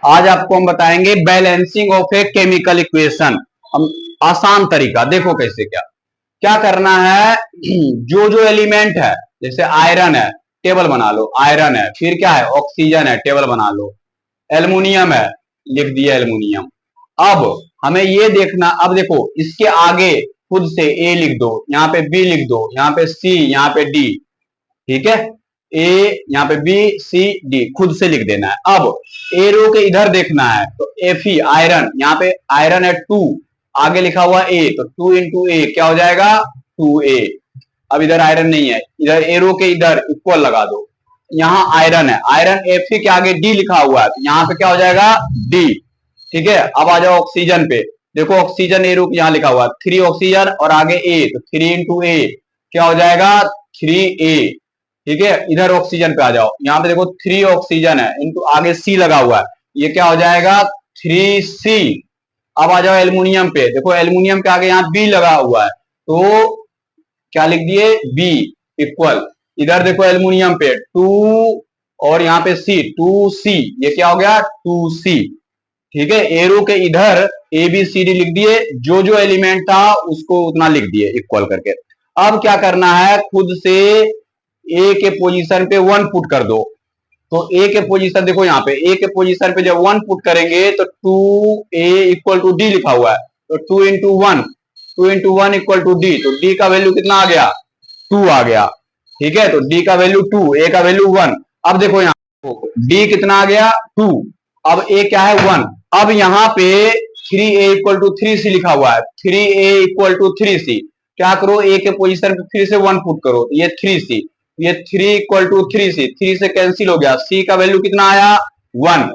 आज आपको हम बताएंगे balancing of a chemical equation. हम आसान तरीका देखो कैसे क्या क्या करना है। जो जो एलिमेंट है, जैसे आयरन है टेबल बना लो, आयरन है, फिर क्या है ऑक्सीजन है टेबल बना लो, एल्युमिनियम है लिख दिया एल्युमिनियम। अब हमें ये देखना, अब देखो इसके आगे खुद से ए लिख दो, यहाँ पे बी लिख दो, यहाँ पे सी, यहाँ पे डी, ठीक है। ए यहाँ पे बी सी डी खुद से लिख देना है। अब ए रो के इधर देखना है तो एफ ई आयरन, यहाँ पे आयरन है 2, आगे लिखा हुआ ए, तो 2 इंटू ए क्या हो जाएगा 2a। अब इधर आयरन नहीं है, इधर ए रो के इधर इक्वल लगा दो, यहाँ आयरन है, आयरन एफ ई के आगे डी लिखा हुआ है, तो यहाँ पे क्या हो जाएगा डी, ठीक है। अब आ जाओ ऑक्सीजन पे, देखो ऑक्सीजन ए रो यहाँ लिखा हुआ है 3 ऑक्सीजन और आगे ए, तो 3 इंटू ए क्या हो जाएगा 3a, ठीक है। इधर ऑक्सीजन पे आ जाओ, यहाँ पे देखो 3 ऑक्सीजन है इंटू आगे सी लगा हुआ है, ये क्या हो जाएगा 3c। अब आ जाओ एल्युमिनियम पे, देखो एल्युमिनियम के आगे यहाँ बी लगा हुआ है, तो क्या लिख दिए बी इक्वल, इधर देखो एल्युमिनियम पे 2 और यहाँ पे सी 2c, ये क्या हो गया 2c, ठीक है। एरो के इधर ए बी सी डी लिख दिए, जो जो एलिमेंट था उसको उतना लिख दिए इक्वल करके। अब क्या करना है, खुद से ए के पोजीशन पे 1 पुट कर दो, तो ए के पोजीशन देखो यहाँ पे ए के पोजीशन पे जब 1 पुट करेंगे तो 2a इक्वल टू डी लिखा हुआ है, तो 2 इंटू 1 इक्वल टू डी, तो डी का वैल्यू कितना आ गया 2 आ गया, ठीक है। तो डी का वैल्यू 2, ए का वैल्यू 1। अब देखो यहाँ डी कितना आ गया 2, अब ए क्या है 1। अब यहाँ पे 3a इक्वल टू 3c लिखा हुआ है, 3a इक्वल टू 3c, क्या करो ए के पोजीशन पे फिर से 1 पुट करो, ये 3c, ये 3 इक्वल टू 3c, 3 से कैंसिल हो गया, c का वैल्यू कितना आया 1।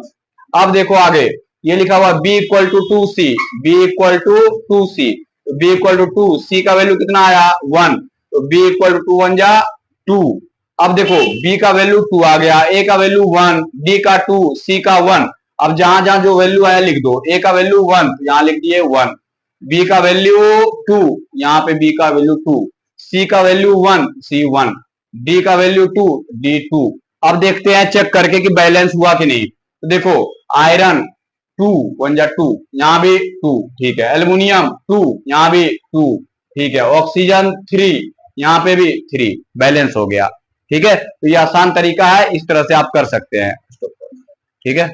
अब देखो आगे ये लिखा हुआ b equal to 2c, b equal to 2c, b equal to 2, c का वैल्यू कितना आया 1, तो b इक्वल टू 2 1 जा 2। अब देखो b का वैल्यू 2 आ गया, a का वैल्यू 1, d का 2, c का 1। अब जहां जहां जो वैल्यू आया लिख दो, a का वैल्यू 1 यहाँ लिख दिए 1, b का वैल्यू 2 यहाँ पे b का वैल्यू 2, c का वैल्यू 1 c 1, d का वैल्यू 2 d 2। अब देखते हैं चेक करके कि बैलेंस हुआ कि नहीं, तो देखो आयरन 2 1 जा 2, यहाँ भी 2, ठीक है। एल्युमिनियम 2, यहाँ भी 2, ठीक है। ऑक्सीजन 3, यहाँ पे भी 3, बैलेंस हो गया, ठीक है। तो ये आसान तरीका है, इस तरह से आप कर सकते हैं, ठीक है।